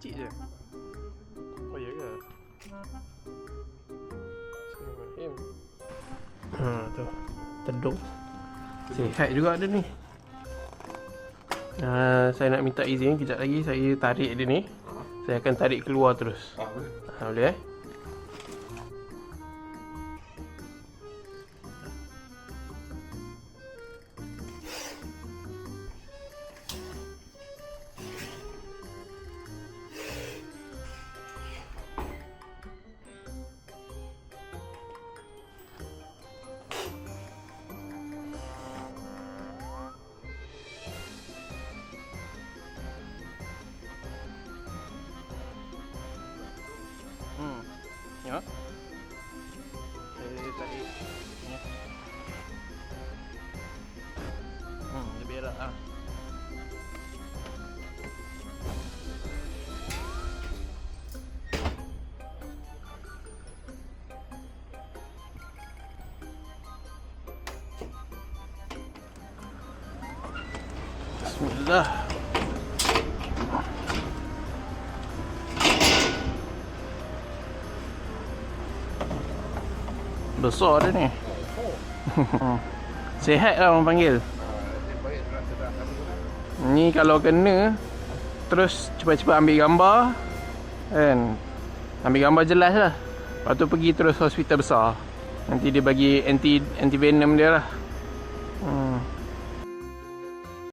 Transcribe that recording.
kecil je. Oh ya ke? Tu tedung. Sihat juga ada ni. Saya nak minta izin kejap lagi, saya tarik dia ni. Saya akan tarik keluar terus. Boleh ya. Saya tarik ni. Dia berak ah. Bismillah. Besar dia ni. Sihat lah orang panggil. Ni kalau kena terus cepat-cepat ambil gambar kan. Ambil gambar jelas lah. Lepas tu pergi terus hospital besar. Nanti dia bagi anti venom dia lah.